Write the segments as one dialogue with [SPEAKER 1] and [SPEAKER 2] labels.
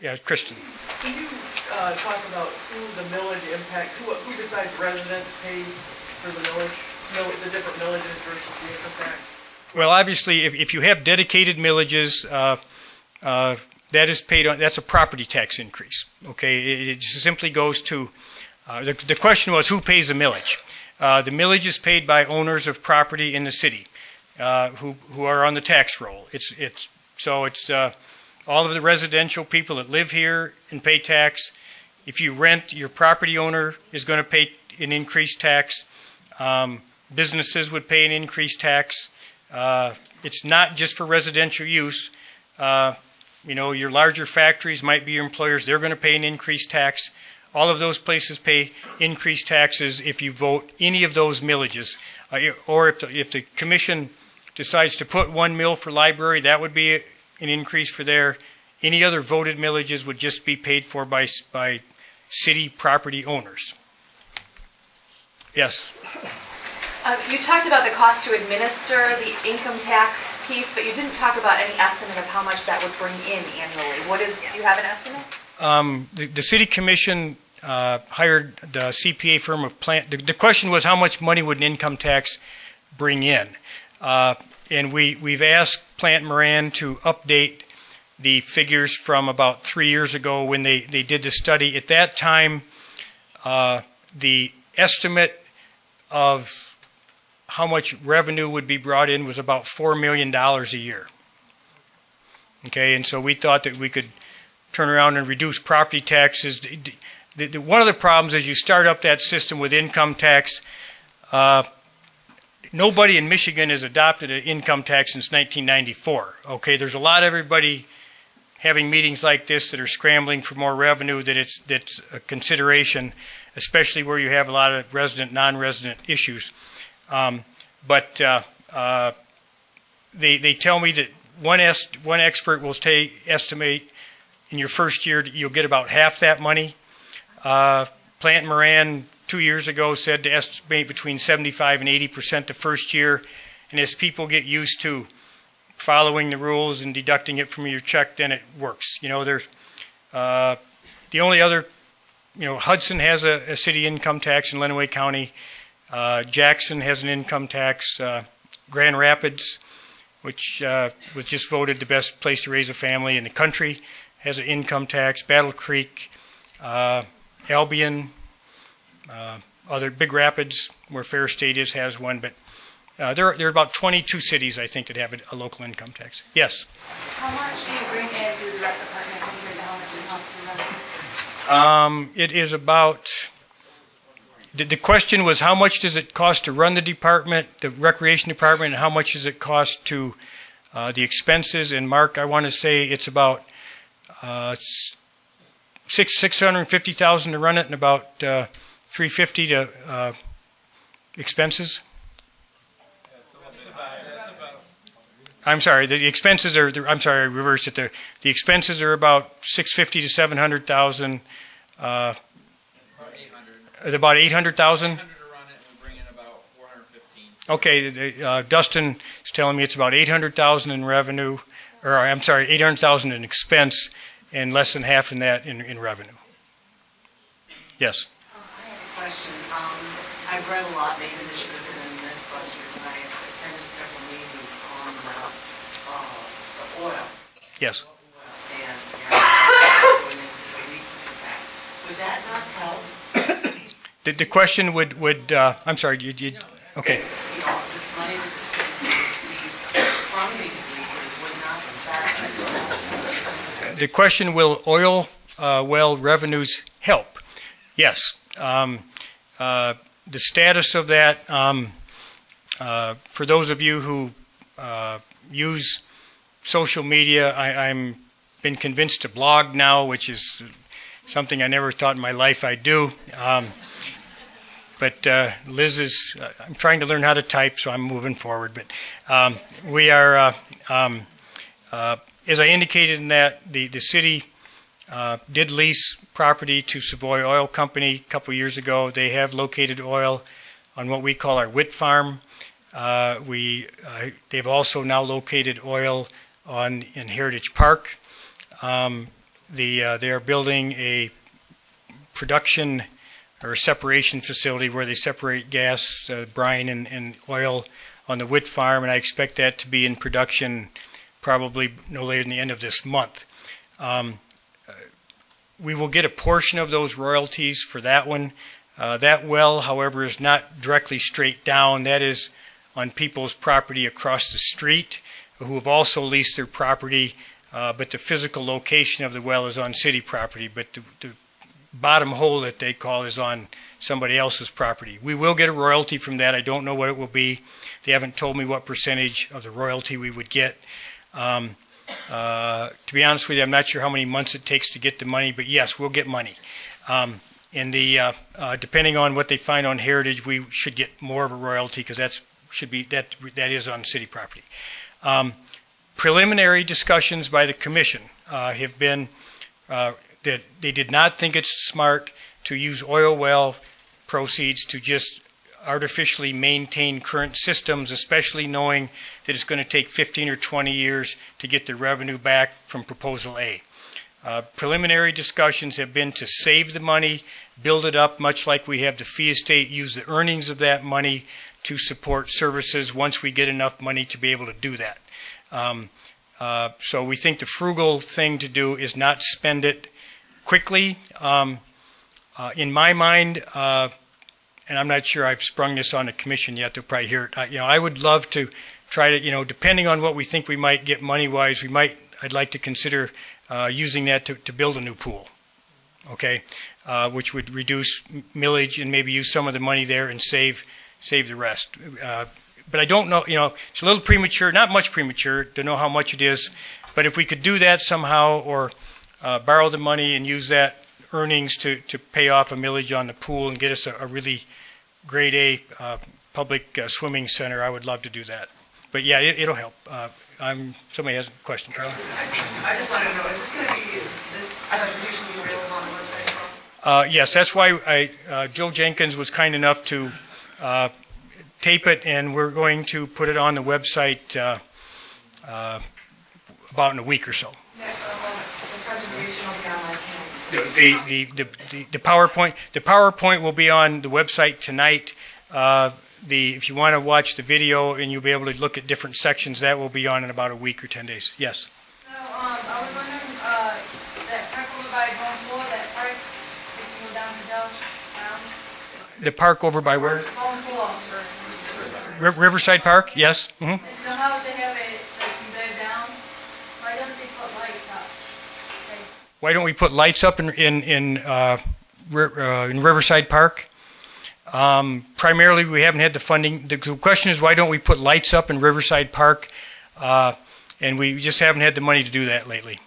[SPEAKER 1] Yeah, Kristen.
[SPEAKER 2] Can you talk about who the millage impacts, who besides residents pays for the millage, the different millages versus the income tax?
[SPEAKER 1] Well, obviously, if you have dedicated millages, that is paid on, that's a property tax increase. Okay, it simply goes to, the question was who pays the millage? The millage is paid by owners of property in the city who are on the tax roll. It's all of the residential people that live here and pay tax. If you rent, your property owner is going to pay an increased tax. Businesses would pay an increased tax. It's not just for residential use. Your larger factories might be your employers. They're going to pay an increased tax. All of those places pay increased taxes if you vote any of those millages. Or if the commission decides to put 1 mill for library, that would be an increase for there. Any other voted millages would just be paid for by city property owners. Yes?
[SPEAKER 3] You talked about the cost to administer the income tax piece, but you didn't talk about any estimate of how much that would bring in annually. Do you have an estimate?
[SPEAKER 1] The city commission hired the CPA firm of Plant. The question was how much money would an income tax bring in? And we've asked Plant Moran to update the figures from about 3 years ago when they did the study. At that time, the estimate of how much revenue would be brought in was about $4 million a year. Okay, and so we thought that we could turn around and reduce property taxes. One of the problems is you start up that system with income tax. Nobody in Michigan has adopted an income tax since 1994. Okay, there's a lot of everybody having meetings like this that are scrambling for more revenue that's a consideration, especially where you have a lot of resident, non-resident issues. But they tell me that one expert will estimate in your first year you'll get about half that money. Plant Moran 2 years ago said to estimate between 75 and 80% the first year, and as people get used to following the rules and deducting it from your check, then it works. There's the only other, Hudson has a city income tax in Lenawee County. Jackson has an income tax. Grand Rapids, which was just voted the best place to raise a family in the country, has an income tax. Battle Creek, Albion, other Big Rapids, where Fair State is, has one. But there are about 22 cities, I think, that have a local income tax. Yes?
[SPEAKER 3] How much do you bring in through the rec department compared to how much it costs to run it?
[SPEAKER 1] It is about... The question was how much does it cost to run the department, the recreation department, and how much does it cost to the expenses? And Mark, I want to say it's about $650,000 to run it and about $350,000 to expenses. I'm sorry, the expenses are. I'm sorry, I reversed it there. The expenses are about $650,000 to $700,000. About 800,000. Okay, Dustin is telling me it's about 800,000 in revenue, or I'm sorry, 800,000 in expense, and less than half in that in revenue. Yes.
[SPEAKER 4] I have a question. I've read a lot, maybe this should have been in the Mythbusters, and I attended several meetings on the oil.
[SPEAKER 1] Yes.
[SPEAKER 4] And going into the lease impact. Would that not help?
[SPEAKER 1] The question would I'm sorry, you okay.
[SPEAKER 4] This money that the city would receive from these leases would not impact.
[SPEAKER 1] The question, will oil well revenues help? Yes. The status of that, for those of you who use social media, I'm been convinced to blog now, which is something I never thought in my life I'd do. But Liz is, I'm trying to learn how to type, so I'm moving forward. But we are, as I indicated in that, the city did lease property to Savoy Oil Company a couple years ago. They have located oil on what we call our WIT farm. They've also now located oil in Heritage Park. They are building a production or separation facility where they separate gas, brine, and oil on the Witt farm, and I expect that to be in production probably no later than the end of this month. We will get a portion of those royalties for that one. That well, however, is not directly straight down. That is on people's property across the street who have also leased their property, but the physical location of the well is on city property, but the bottom hole that they call is on somebody else's property. We will get a royalty from that. I don't know what it will be. They haven't told me what percentage of the royalty we would get. To be honest with you, I'm not sure how many months it takes to get the money, but yes, we'll get money. Depending on what they find on Heritage, we should get more of a royalty because that is on city property. Preliminary discussions by the commission have been that they did not think it's smart to use oil well proceeds to just artificially maintain current systems, especially knowing that it's going to take 15 or 20 years to get the revenue back from Proposal A. Preliminary discussions have been to save the money, build it up much like we have the fee estate, use the earnings of that money to support services once we get enough money to be able to do that. So we think the frugal thing to do is not spend it quickly. In my mind, and I'm not sure I've sprung this on the commission yet, they'll probably hear it. I would love to try to, depending on what we think we might get money-wise, I'd like to consider using that to build a new pool, okay, which would reduce millage and maybe use some of the money there and save the rest. But I don't know, it's a little premature, not much premature to know how much it is, but if we could do that somehow or borrow the money and use that earnings to pay off a millage on the pool and get us a really grade A public swimming center, I would love to do that. But yeah, it'll help. Somebody has a question, Carla?
[SPEAKER 2] I just want to know, is this going to be, this presentation be available on the website?
[SPEAKER 1] Yes, that's why Joe Jenkins was kind enough to tape it, and we're going to put it on the website about in a week or so.
[SPEAKER 4] The presentation will be on my channel.
[SPEAKER 1] The PowerPoint will be on the website tonight. If you want to watch the video and you'll be able to look at different sections, that will be on in about a week or 10 days. Yes.
[SPEAKER 5] So, I was wondering, that park over by Bone Floor, that park, if you go down to Dell,
[SPEAKER 1] The park over by where?
[SPEAKER 5] Bone Floor.
[SPEAKER 1] Riverside Park, yes. Mm-hmm.
[SPEAKER 5] And so how would they have it, like, from there down? Why don't they put lights up?
[SPEAKER 1] Why don't we put lights up in Riverside Park? Primarily, we haven't had the funding. The question is, why don't we put lights up in Riverside Park? And we just haven't had the money to do that lately.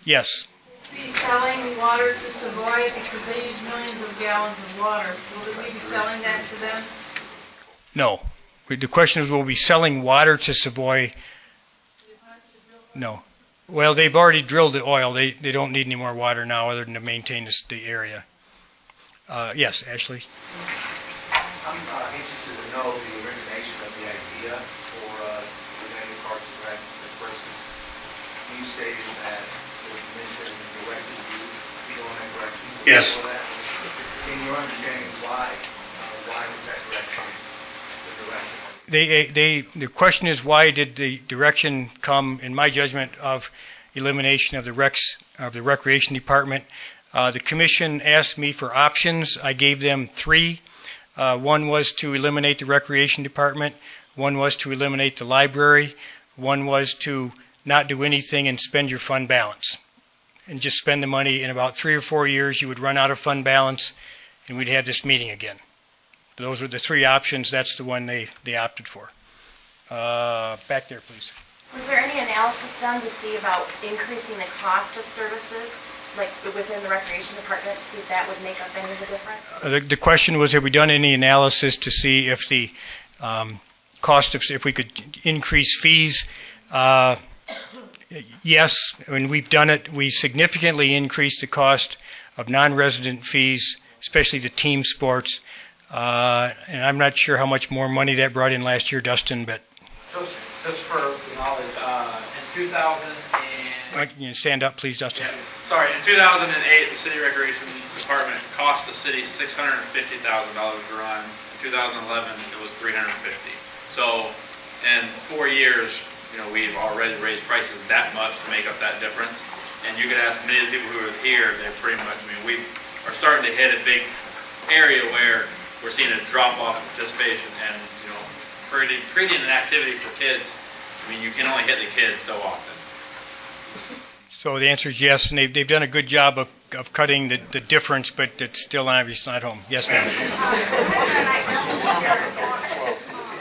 [SPEAKER 1] Yes.
[SPEAKER 5] Be selling water to Savoy because they use millions of gallons of water. Will we be selling that to them?
[SPEAKER 1] No. The question is, will we be selling water to Savoy? No. Well, they've already drilled the oil. They don't need any more water now other than to maintain the area. Yes, Ashley?
[SPEAKER 6] I'm interested to know the origination of the idea for the United Parks and Rec versus you stated that the commission directed you to go in that direction.
[SPEAKER 1] Yes.
[SPEAKER 6] In your understanding, why was that direction the direction?
[SPEAKER 1] The question is, why did the direction come, in my judgment, of elimination of the recreation department? The commission asked me for options. I gave them 3. One was to eliminate the recreation department. One was to eliminate the library. One was to not do anything and spend your fund balance. And just spend the money. In about 3 or 4 years, you would run out of fund balance, and we'd have this meeting again. Those were the 3 options. That's the one they opted for. Back there, please.
[SPEAKER 3] Was there any analysis done to see about increasing the cost of services, like within the recreation department, to see if that would make up any of the difference?
[SPEAKER 1] The question was, have we done any analysis to see if the cost of, if we could increase fees? Yes, and we've done it. We significantly increased the cost of non-resident fees, especially the team sports. And I'm not sure how much more money that brought in last year, Dustin, but...
[SPEAKER 7] Just for knowledge, in 2000 and...
[SPEAKER 1] You can stand up, please, Dustin.
[SPEAKER 7] Sorry, in 2008, the city recreation department cost the city $650,000 to run. In 2011, it was $350,000. So in 4 years, we've already raised prices that much to make up that difference. And you could ask many of the people who are here, they're pretty much, we are starting to hit a big area where we're seeing a drop off in participation and, creating an activity for kids. You can only hit the kids so often.
[SPEAKER 1] So the answer is yes, and they've done a good job of cutting the difference, but it's still obviously not home. Yes, ma'am.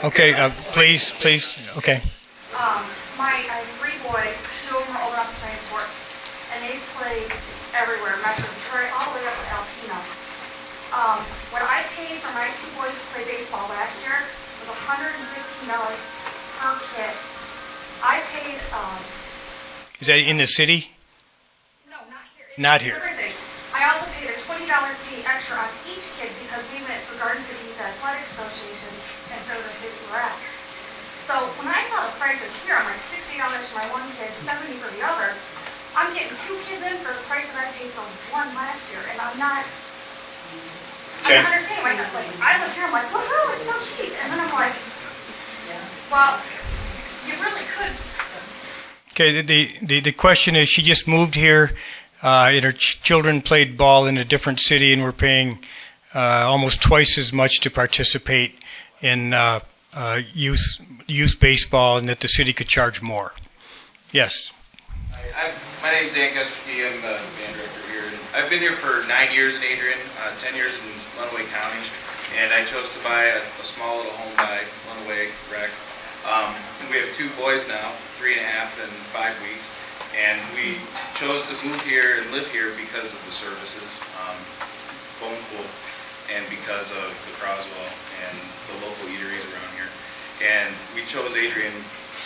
[SPEAKER 1] Okay, please, okay.
[SPEAKER 5] I have 3 boys, 2 of them are old enough to play sports, and they play everywhere, Metro Detroit, all the way up to Alpena. What I paid for my 2 boys to play baseball last year was $115 per kid. I paid,
[SPEAKER 1] Is that in the city?
[SPEAKER 5] no, not here.
[SPEAKER 1] Not here.
[SPEAKER 5] Everything. I also paid a $20 fee extra on each kid because we went for Garden City's Athletic Association instead of the city we're at. So when I saw the prices here, I'm like $60 for my one kid, $70 for the other. I'm getting 2 kids in for the price that I paid for 1 last year, and I'm not understanding why. Like, I looked here, I'm like, woohoo, it's so cheap. And then I'm like, well, you really could.
[SPEAKER 1] Okay, the question is, she just moved here, and her children played ball in a different city, and we're paying almost twice as much to participate in youth baseball, and that the city could charge more. Yes.
[SPEAKER 8] My name's Dan Gusterke. I'm the band director here. I've been here for 9 years in Adrian, 10 years in Lenawee County, and I chose to buy a small little home by Lenawee Rec. We have 2 boys now, 3 and a half and 5 weeks, and we chose to move here and live here because of the services, phone pool, and because of the Croswell and the local eateries around here. And we chose Adrian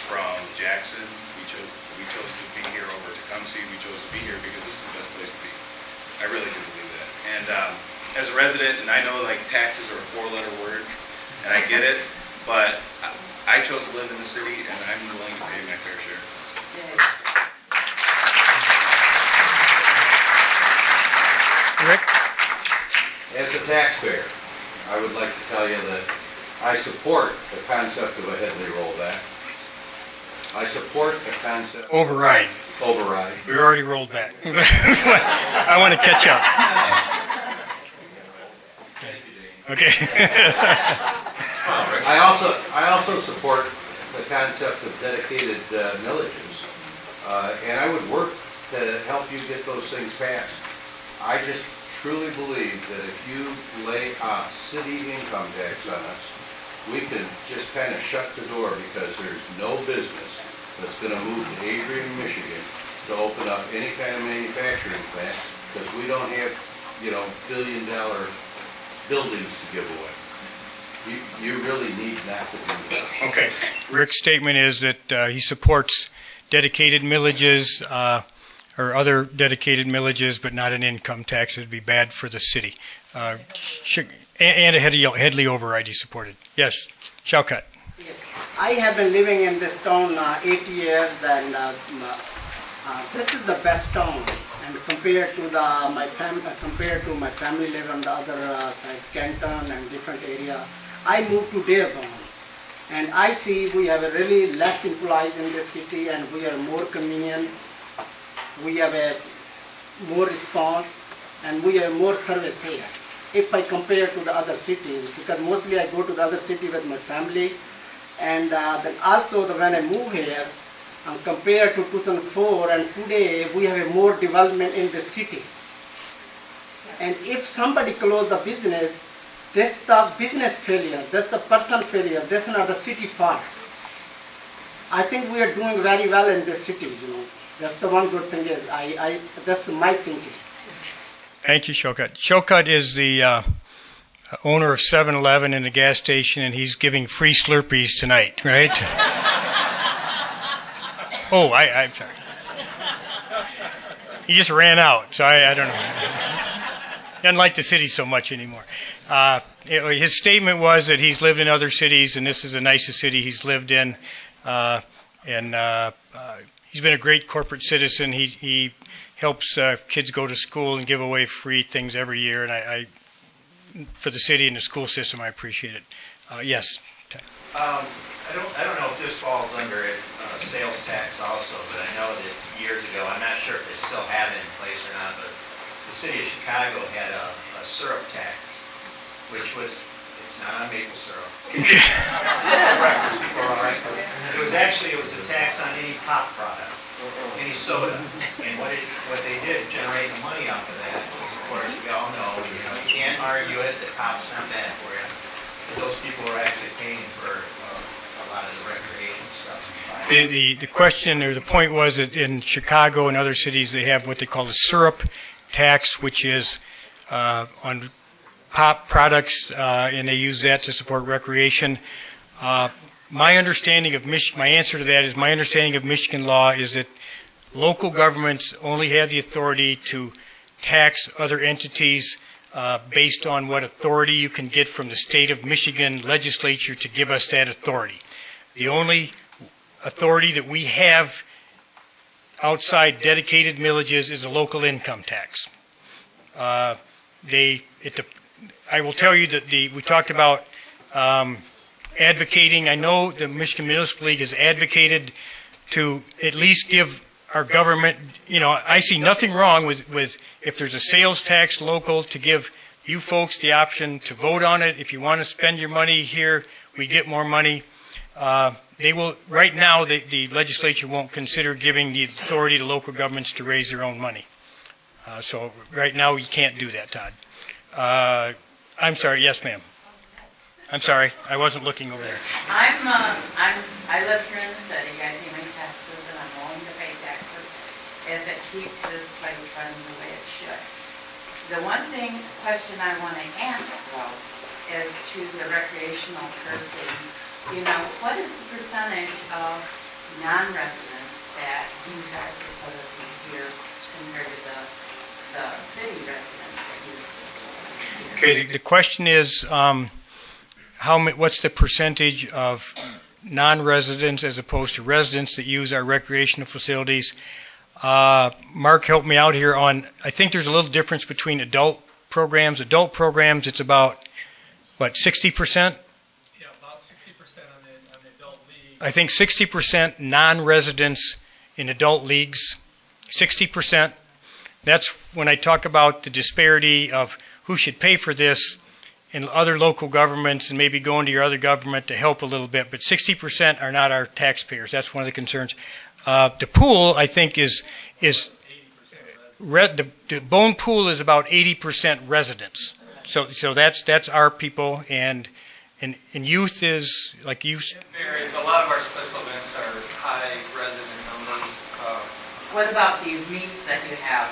[SPEAKER 8] from Jackson. We chose to be here over at Tecumseh. We chose to be here because this is the best place to be. I really do believe that. And as a resident, and I know like taxes are a 4-letter word, and I get it, but I chose to live in the city, and I'm willing to pay my fair share.
[SPEAKER 1] Rick?
[SPEAKER 9] As a taxpayer, I would like to tell you that I support the concept of a Headley rollback. I support the concept...
[SPEAKER 1] Override.
[SPEAKER 9] Override.
[SPEAKER 1] We already rolled back. I want to catch up. Okay.
[SPEAKER 9] I also support the concept of dedicated millages, and I would work to help you get those things passed. I just truly believe that if you lay a city income tax on us, we can just kind of shut the door because there's no business that's going to move to Adrian, Michigan to open up any kind of manufacturing plant because we don't have, billion-dollar buildings to give away. You really need not to do that.
[SPEAKER 1] Okay. Rick's statement is that he supports dedicated millages or other dedicated millages, but not an income tax. It would be bad for the city. And a Headley override he supported. Yes, Shaukat.
[SPEAKER 10] I have been living in this town 8 years, and this is the best town. And compared to my family live on the other side, Canton and different area, I moved to Dearborn. And I see we have a really less employees in the city, and we are more convenient. We have a more response, and we have more service here. If I compare to the other cities, because mostly I go to the other city with my family, and then also when I move here, compared to 2004 and today, we have a more development in the city. And if somebody close the business, that's the business failure, that's the person failure, that's not the city fault. I think we are doing very well in this city, That's the one good thing is, that's my thinking.
[SPEAKER 1] Thank you, Shaukat. Shaukat is the owner of 7-Eleven and a gas station, and he's giving free Slurpees tonight, right? Oh, I'm sorry. He just ran out, so I don't know. He doesn't like the city so much anymore. His statement was that he's lived in other cities, and this is the nicest city he's lived in. He he's been a great corporate citizen. He helps kids go to school and give away free things every year, and I for the city and the school system, I appreciate it. Yes.
[SPEAKER 11] I don't know if this falls under sales tax also, but I know that years ago, I'm not sure if they still have it in place or not, but the city of Chicago had a syrup tax, which was, it's not on maple syrup. Breakfast before all right. It was a tax on any pop product, any soda. And what they did, generate the money off of that, of course, we all know, you can't argue it, the pop's not bad for you. But those people were actually paying for a lot of the recreation stuff.
[SPEAKER 1] The question or the point was that in Chicago and other cities, they have what they call a syrup tax, which is on pop products, and they use that to support recreation. My understanding of my answer to that is my understanding of Michigan law is that local governments only have the authority to tax other entities based on what authority you can get from the state of Michigan legislature to give us that authority. The only authority that we have outside dedicated millages is a local income tax. I will tell you that we talked about advocating. I know the Michigan Municipal League has advocated to at least give our government, I see nothing wrong with if there's a sales tax local to give you folks the option to vote on it. If you want to spend your money here, we get more money. They will, right now, the legislature won't consider giving the authority to local governments to raise their own money. So right now, you can't do that, Todd. I'm sorry, yes, ma'am. I'm sorry, I wasn't looking over there.
[SPEAKER 4] I live here in the city, I pay my taxes, and I'm willing to pay taxes if it keeps this place running the way it should. The one question I want to ask, though, is to the recreational person, what is the percentage of non-residents that use our facilities here compared to the city residents that use the facilities?
[SPEAKER 1] Okay, the question is, what's the percentage of non-residents as opposed to residents that use our recreational facilities? Mark helped me out here on, I think there's a little difference between adult programs. Adult programs, it's about, 60%?
[SPEAKER 12] Yeah, about 60% on the adult league.
[SPEAKER 1] I think 60% non-residents in adult leagues, 60%. That's when I talk about the disparity of who should pay for this in other local governments and maybe going to your other government to help a little bit. But 60% are not our taxpayers. That's one of the concerns. The pool, I think, the Bone Pool is about 80% residents. So that's our people, and youth is like youth.
[SPEAKER 12] It varies. A lot of our special events are high resident numbers.
[SPEAKER 4] What about these meets that you have?